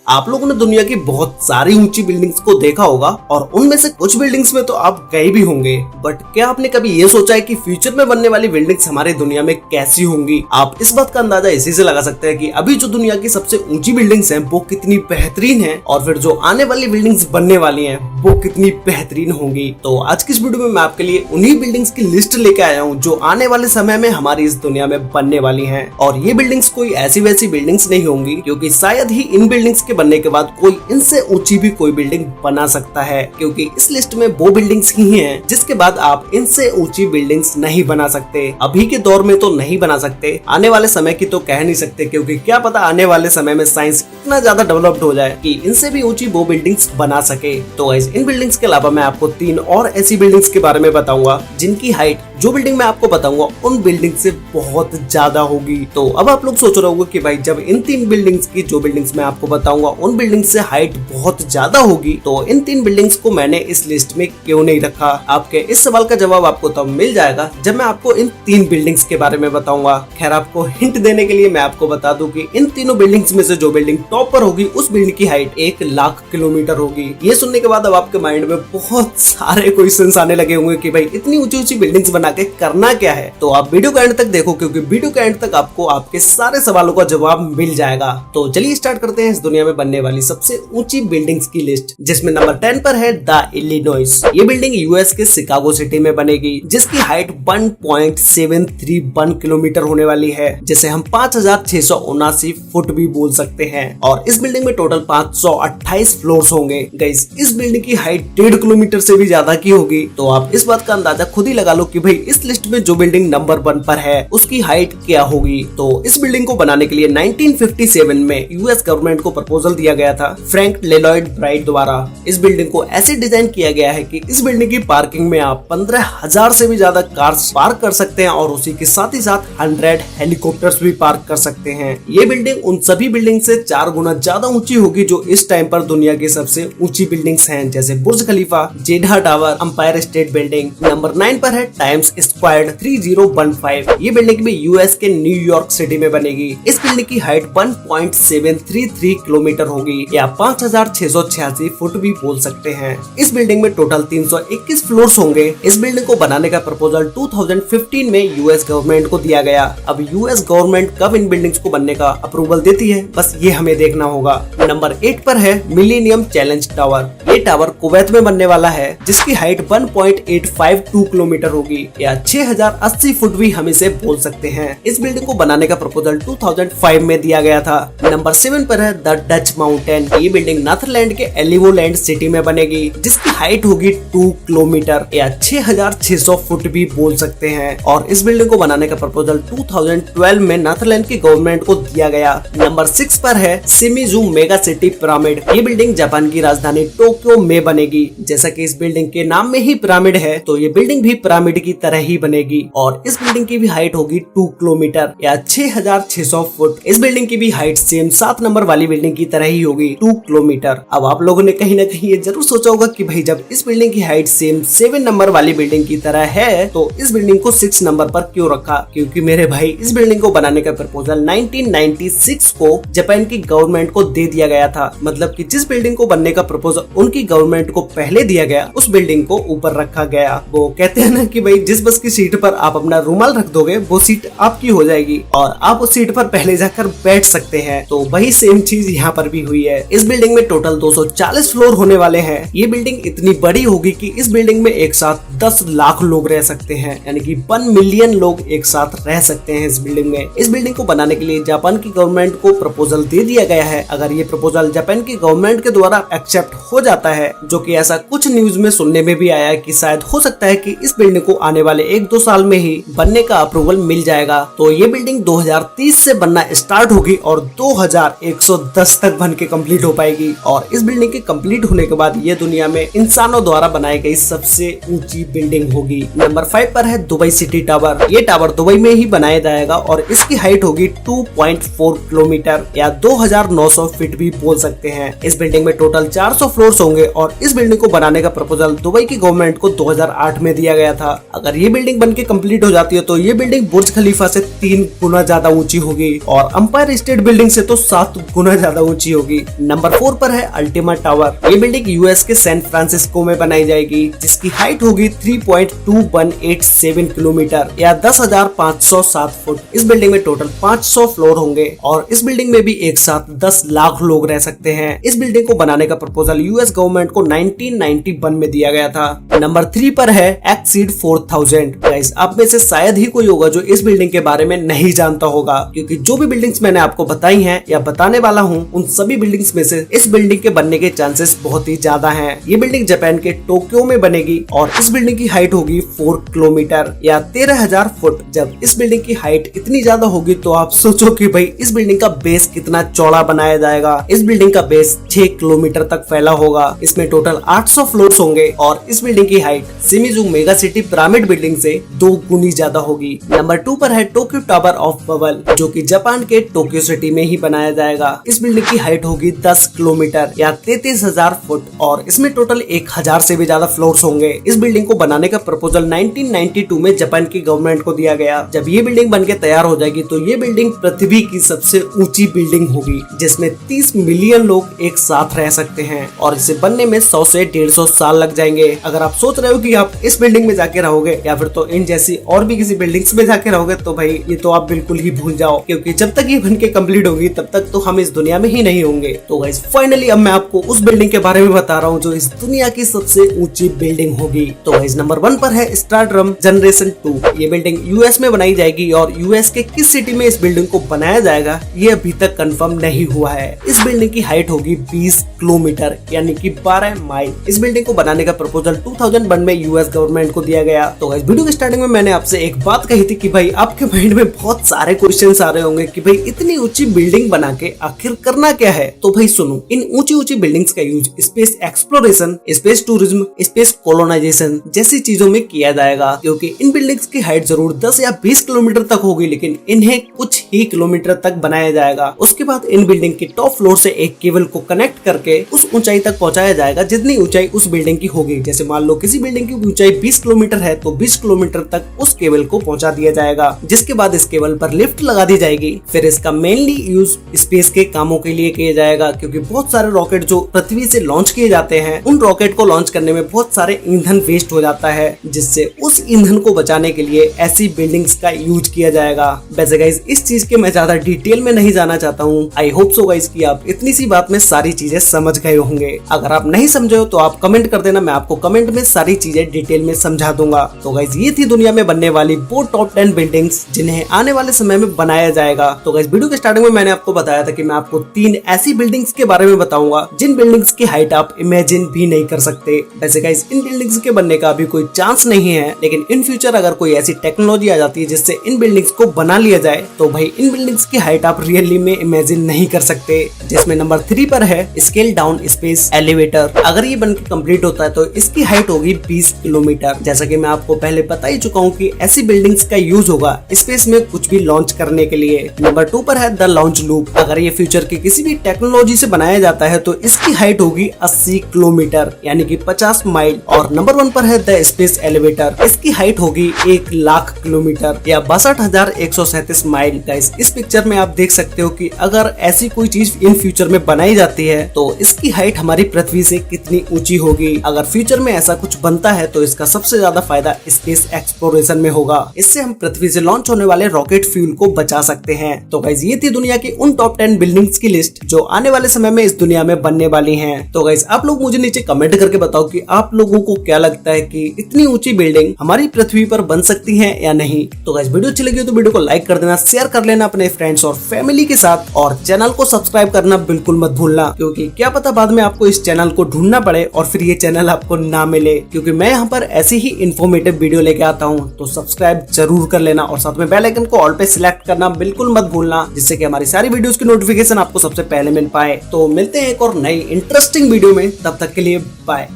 आप लोगों ने दुनिया की बहुत सारी ऊंची बिल्डिंग्स को देखा होगा और उनमें से कुछ बिल्डिंग्स में तो आप गए भी होंगे, बट क्या आपने कभी ये सोचा है कि फ्यूचर में बनने वाली बिल्डिंग्स हमारी दुनिया में कैसी होंगी? आप इस बात का अंदाजा इसी से लगा सकते हैं कि अभी जो दुनिया की सबसे ऊंची बिल्डिंग्स हैं वो कितनी बेहतरीन है और फिर जो आने वाली बिल्डिंग्स बनने वाली हैं वो कितनी बेहतरीन होंगी। तो आज की इस वीडियो में मैं आपके लिए उन्हीं बिल्डिंग्स की लिस्ट लेके आया हूँ जो आने वाले समय में हमारी इस दुनिया में बनने वाली हैं। और ये बिल्डिंग्स कोई ऐसी वैसी बिल्डिंग्स नहीं होंगी, क्योंकि शायद ही इन बिल्डिंग्स के बनने के बाद कोई इनसे ऊंची भी कोई बिल्डिंग बना सकता है, क्योंकि इस लिस्ट में वो बिल्डिंग्स ही हैं जिसके बाद आप इनसे ऊंची बिल्डिंग्स नहीं बना सकते। अभी के दौर में तो नहीं बना सकते, आने वाले समय की तो कह नहीं सकते, क्योंकि क्या पता आने वाले समय में साइंस इतना ज्यादा डेवलप्ड हो जाए कि इनसे भी ऊंची वो बिल्डिंग्स बना सके। तो इन बिल्डिंग्स के अलावा मैं आपको 3 और ऐसी बिल्डिंग्स के बारे में बताऊंगा जिनकी हाइट जो बिल्डिंग मैं आपको बताऊंगा उन बिल्डिंग से बहुत ज्यादा होगी। तो अब आप लोग सोच रहे होंगे कि भाई जब इन 3 बिल्डिंग्स की जो बिल्डिंग्स मैं आपको बताऊंगा उन बिल्डिंग्स से हाइट बहुत ज्यादा होगी, तो इन 3 बिल्डिंग्स को मैंने इस लिस्ट में क्यों नहीं रखा? आपके इस सवाल का जवाब आपको तब मिल जाएगा जब मैं आपको इन 3 बिल्डिंग्स के बारे में बताऊंगा। खैर, आपको हिंट देने के लिए मैं आपको बता दूं कि इन तीनों बिल्डिंग्स में से जो बिल्डिंग टॉप पर होगी उस बिल्डिंग की हाइट 1 लाख किलोमीटर होगी। ये सुनने के बाद अब आपके माइंड में बहुत सारे क्वेश्चंस आने लगे होंगे कि भाई इतनी ऊंची ऊंची बिल्डिंग्स बना के करना क्या है। तो आप वीडियो के एंड तक देखो, क्योंकि वीडियो के एंड तक आपको आपके सारे सवालों का जवाब मिल जाएगा। तो चलिए स्टार्ट करते हैं इस दुनिया में बनने वाली सबसे ऊंची बिल्डिंग्स की लिस्ट, जिसमें नंबर 10 पर है द इलिनॉइस। ये बिल्डिंग यूएस के शिकागो सिटी में बनेगी, जिसकी हाइट 1.731 किलोमीटर होने वाली है, जिसे हम 5,679 फुट भी बोल सकते हैं। और इस बिल्डिंग में टोटल 528 फ्लोर्स होंगे। गाइस, इस बिल्डिंग की हाइट 1.5 किलोमीटर से भी ज्यादा की होगी। तो आप इस बात का अंदाजा खुद ही लगा लो कि भाई इस लिस्ट में जो बिल्डिंग नंबर 1 पर है उसकी हाइट क्या होगी। तो इस बिल्डिंग को बनाने के लिए 1957 में यूएस गवर्नमेंट को प्रपोजल दिया गया था फ्रैंक लेलॉयड राइट द्वारा। इस बिल्डिंग को ऐसे डिजाइन किया गया है कि इस बिल्डिंग की पार्किंग में आप 15,000 से भी ज्यादा कार्स पार्क कर सकते हैं और उसी के साथ ही साथ 100 हेलीकॉप्टर्स भी पार्क कर सकते हैं। ये बिल्डिंग उन सभी बिल्डिंग से 4 गुना ज्यादा ऊंची होगी जो इस टाइम पर दुनिया की सबसे ऊंची बिल्डिंग्स हैं, जैसे Burj Khalifa, Jeddah tower, Empire State building. Number 9 पर है टाइम्स स्क्वायर 3015। ये बिल्डिंग भी यूएस के न्यूयॉर्क सिटी में बनेगी। इस बिल्डिंग की हाइट 1.733 किलोमीटर होगी या 5,686 फुट भी बोल सकते हैं। इस बिल्डिंग में टोटल 321 फ्लोर्स होंगे। इस बिल्डिंग को बनाने का प्रपोजल 2015 में यूएस गवर्नमेंट को दिया गया। अब यूएस गवर्नमेंट कब इन बिल्डिंग्स को बनने का अप्रूवल देती है, बस ये हमें देखना होगा। नंबर 8 पर है मिलेनियम चैलेंज टावर। ये टावर कुवैत में बनने वाला है, जिसकी हाइट 1.852 किलोमीटर होगी या 6,080 फुट भी हम इसे बोल सकते हैं। इस बिल्डिंग को बनाने का प्रपोजल 2005 में दिया गया था। नंबर 7 पर है द डच माउंटेन। ये बिल्डिंग नेदरलैंड के एलिवोलैंड सिटी में बनेगी, जिसकी हाइट होगी 2 किलोमीटर या 6,600 फुट भी बोल सकते हैं। और इस बिल्डिंग को बनाने का प्रपोजल 2012 में नेदरलैंड की गवर्नमेंट को दिया गया। नंबर 6 पर है शिमिजू मेगा सिटी पिरामिड। ये बिल्डिंग जापान की राजधानी टोक्यो में बनेगी। जैसा कि इस बिल्डिंग के नाम में ही पिरामिड है, तो ये बिल्डिंग भी पिरामिड की तरह ही बनेगी। और इस बिल्डिंग की भी हाइट होगी 2 किलोमीटर या 6,600 फुट। इस बिल्डिंग की भी हाइट सेम 7 नंबर वाली बिल्डिंग की तरह ही होगी, 2 किलोमीटर। अब आप लोगों ने कहीं ना कहीं ये जरूर सोचा होगा कि भाई जब इस बिल्डिंग की हाइट सेम 7 नंबर वाली बिल्डिंग की तरह है तो इस बिल्डिंग को 6 नंबर पर क्यों रखा? क्योंकि मेरे भाई इस बिल्डिंग को बनाने का प्रपोजल 1996 को जापान की गवर्नमेंट को दे दिया गया था। मतलब कि जिस बिल्डिंग को बनने का प्रपोजल उनकी गवर्नमेंट को पहले दिया गया उस बिल्डिंग को ऊपर रखा गया। वो कहते हैं ना कि भाई जिस बस की सीट पर आप अपना रुमाल रख दोगे वो सीट आपकी हो जाएगी और आप उस सीट पर पहले जाकर बैठ सकते हैं। तो वही सेम चीज यहाँ पर भी हुई है। इस बिल्डिंग में टोटल 240 फ्लोर होने वाले हैं। ये बिल्डिंग इतनी बड़ी होगी कि इस बिल्डिंग में एक साथ 10 लाख लोग रह सकते हैं, यानी कि 1 मिलियन लोग एक साथ रह सकते हैं इस बिल्डिंग में। इस बिल्डिंग को बनाने के लिए जापान की गवर्नमेंट को प्रपोजल दे दिया गया है। अगर ये प्रपोजल जापान की गवर्नमेंट के द्वारा एक्सेप्ट हो जाता है, जो कि ऐसा कुछ न्यूज में सुनने में भी आया है कि शायद हो सकता है कि इस बिल्डिंग को आने वाले 1-2 साल में ही बनने का अप्रूवल मिल जाएगा, तो ये बिल्डिंग 2030 से बनना स्टार्ट होगी और 2110 तक बन के कंप्लीट हो पाएगी। और इस बिल्डिंग के कंप्लीट होने के बाद ये दुनिया में इंसानों द्वारा बनाई गई सबसे ऊंची बिल्डिंग होगी। नंबर 5 पर है दुबई सिटी टावर। ये टावर दुबई में ही बनाया जाएगा और इसकी हाइट होगी 2.4 किलोमीटर या 2,900 फीट भी बोल सकते हैं। इस बिल्डिंग में टोटल 400 फ्लोर्स होंगे और इस बिल्डिंग को बनाने का प्रपोजल दुबई की गवर्नमेंट को 2008 में दिया गया था। अगर ये बिल्डिंग बनके कंप्लीट हो जाती है तो ये बिल्डिंग बुर्ज खलीफा से 3 गुना ज्यादा ऊंची होगी और एम्पायर स्टेट बिल्डिंग से तो 7 गुना ज्यादा ऊंची ऊंची होगी। नंबर 4 पर है अल्टीमा टावर। ये बिल्डिंग यूएस के सैन फ्रांसिस्को में बनाई जाएगी, जिसकी हाइट होगी 3.2187 किलोमीटर या 10,507 फुट। इस बिल्डिंग में टोटल 500 फ्लोर होंगे और इस बिल्डिंग में भी एक साथ 10 लाख लोग रह सकते हैं। इस बिल्डिंग को बनाने का प्रपोजल यूएस गवर्नमेंट को 1991 में दिया गया था। नंबर 3 पर है एक्सीड 4000। गाइस, आप में से शायद ही कोई होगा जो इस बिल्डिंग के बारे में नहीं जानता होगा, क्योंकि जो भी बिल्डिंग्स मैंने आपको बताई हैं या बताने वाला हूं, उन सभी बिल्डिंग्स में से इस बिल्डिंग के बनने के चांसेस बहुत ही ज्यादा हैं। ये बिल्डिंग जापान के टोक्यो में बनेगी और इस बिल्डिंग की हाइट होगी 4 किलोमीटर या 13,000 फुट। जब इस बिल्डिंग की हाइट इतनी ज्यादा होगी तो आप सोचो कि भाई इस बिल्डिंग का बेस कितना चौड़ा बनाया जाएगा। इस बिल्डिंग का बेस 6 किलोमीटर तक फैला होगा। इसमें टोटल 800 फ्लोर्स होंगे और इस बिल्डिंग की height Shimizu mega city pyramid building से 2 गुनी ज्यादा होगी। नंबर 2 पर है टोक्यो टावर ऑफ बबल, जो कि जापान के टोक्यो सिटी में ही बनाया जाएगा। इस बिल्डिंग की हाइट होगी 10 किलोमीटर या 33,000 फुट और इसमें टोटल 1000 से भी ज्यादा फ्लोर्स होंगे। इस बिल्डिंग को बनाने का प्रपोजल 1992 में जापान की गवर्नमेंट को दिया गया। जब ये बिल्डिंग बनके तैयार हो जाएगी तो ये बिल्डिंग पृथ्वी की सबसे ऊंची बिल्डिंग होगी, जिसमें 30 मिलियन लोग एक साथ रह सकते हैं और इसे बनने में 100 से 150 साल लग जाएंगे। अगर आप सोच रहे हो कि आप इस बिल्डिंग में जाके रहोगे या फिर तो इन जैसी और भी किसी बिल्डिंग्स में जाके रहोगे, तो भाई ये तो आप बिल्कुल ही भूल जाओ, क्योंकि जब तक ये बनके कंप्लीट होगी तब तक तो हम इस दुनिया में ही नहीं होंगे। तो गाइस, फाइनली अब मैं आपको उस बिल्डिंग के बारे में बता रहा हूँ जो इस दुनिया की सबसे ऊंची बिल्डिंग होगी। तो गाइस, नंबर 1 पर है स्टारडम जनरेशन 2। ये बिल्डिंग यूएस में बनाई जाएगी और यूएस के किस सिटी में इस बिल्डिंग को बनाया जाएगा ये अभी तक कंफर्म नहीं हुआ है। इस बिल्डिंग की हाइट होगी 20 किलोमीटर यानी कि 12 माइल। इस बिल्डिंग को बनाने का प्रपोजल 2001 में यूएस गवर्नमेंट को दिया गया। तो गाइस, वीडियो के स्टार्टिंग में मैंने आपसे एक बात कही थी कि भाई आपके माइंड में बहुत सारे क्वेश्चंस आ रहे होंगे कि भाई इतनी ऊंची बिल्डिंग बना के आखिर करना क्या है। तो भाई सुनो, इन ऊंची ऊंची बिल्डिंग्स का use space exploration, space tourism, space colonisation जैसी चीजों में किया जाएगा, क्योंकि इन बिल्डिंग्स की हाइट जरूर 10 या 20 किलोमीटर तक होगी, लेकिन इन्हें कुछ ही किलोमीटर तक बनाया जाएगा। उसके बाद इन बिल्डिंग के टॉप फ्लोर से एक केबल को कनेक्ट करके उस ऊंचाई तक पहुंचाया जाएगा जितनी ऊंचाई उस बिल्डिंग की होगी। जैसे मान लो किसी बिल्डिंग की ऊंचाई 20 किलोमीटर है तो 20 किलोमीटर तक उस केबल को पहुंचा दिया जाएगा, जिसके बाद इस केबल पर लिफ्ट लगा दी जाएगी। फिर इसका मेनली यूज स्पेस के कामों के लिए किया जाएगा, क्योंकि बहुत सारे रॉकेट जो पृथ्वी से लॉन्च किए जाते हैं, उन रॉकेट को लॉन्च करने में बहुत सारे ईंधन वेस्ट हो जाता है, जिससे उस ईंधन को बचाने के लिए ऐसी बिल्डिंग्स का यूज किया जाएगा। वैसे गाइस, इस चीज के मैं ज्यादा डिटेल में नहीं जाना चाहता हूँ। आई होप सो गाइस कि आप इतनी सी बात में सारी चीजें समझ गए होंगे। अगर आप नहीं समझे हो तो आप कमेंट कर देना, मैं आपको कमेंट में सारी चीजें डिटेल में समझा दूंगा। तो गाइस, ये थी दुनिया में बनने वाली वो टॉप 10 बिल्डिंग्स जिन्हें आने वाले समय में बनाया जाएगा। तो गाइस, वीडियो के स्टार्टिंग में मैंने आपको बताया था कि मैं आपको 3 ऐसी बिल्डिंग्स के बारे में बताऊंगा जिन बिल्डिंग्स की हाइट आप इमेजिन भी नहीं कर सकते। वैसे गाइस, इन बिल्डिंग्स के बनने का अभी कोई चांस नहीं है, लेकिन इन फ्यूचर अगर कोई ऐसी टेक्नोलॉजी आ जाती है जिससे इन बिल्डिंग्स को बना लिया जाए तो भाई इन बिल्डिंग्स की हाइट आप रियली में इमेजिन नहीं कर सकते। जिसमें नंबर 3 पर है स्केल डाउन स्पेस एलिवेटर। अगर ये बनके कंप्लीट होता है तो इसकी हाइट होगी 20 किलोमीटर। जैसा कि मैं आपको पहले बता ही चुका हूँ कि ऐसी बिल्डिंग्स का यूज होगा स्पेस में कुछ भी लॉन्च करने के लिए। नंबर 2 पर है द लॉन्च लूप। अगर ये फ्यूचर की किसी भी टेक्नोलॉजी से बनाया जाता है तो इसकी हाइट होगी 80 किलोमीटर यानी कि 50 माइल। और नंबर 1 पर है द स्पेस एलिवेटर। इसकी हाइट होगी 1 लाख किलोमीटर या 62,137 माइल। गाइस, इस पिक्चर में आप देख सकते हो कि अगर ऐसी कोई चीज इन फ्यूचर में बनाई जाती है तो इसकी हाइट हमारी पृथ्वी से कितनी ऊंची होगी। अगर फ्यूचर में ऐसा कुछ बनता है तो इसका सबसे ज्यादा फायदा स्पेस एक्सप्लोरेशन में होगा। इससे हम पृथ्वी से लॉन्च होने वाले रॉकेट फ्यूल को बचा सकते हैं। तो गाइस, ये थी दुनिया की उन टॉप 10 बिल्डिंग्स की लिस्ट जो आने वाले समय में इस दुनिया में बनने वाली हैं। तो गाइस, आप लोग मुझे नीचे कमेंट करके बताओ कि आप लोगों को क्या लगता है कि इतनी ऊंची बिल्डिंग हमारी पृथ्वी पर बन सकती है या नहीं। तो गाइस, वीडियो अच्छी लगी तो वीडियो को लाइक कर देना, शेयर कर लेना अपने फ्रेंड्स और फैमिली के साथ, और चैनल को सब्सक्राइब करना बिल्कुल मत भूलना, क्योंकि क्या पता बाद में आपको इस चैनल को ढूंढना पड़े और फिर ये चैनल आपको ना मिले, क्योंकि मैं यहाँ पर ऐसी ही इन्फॉर्मेटिव वीडियो लेके आता हूँ। तो सब्सक्राइब जरूर कर लेना और साथ में बेल आइकन को ऑल पे सिलेक्ट करना बिल्कुल मत भूलना, जिससे कि हमारी सारी वीडियोस की नोटिफिकेशन आपको सबसे पहले मिल पाए। तो मिलते हैं एक और नई इंटरेस्टिंग वीडियो में, तब तक के लिए बाय।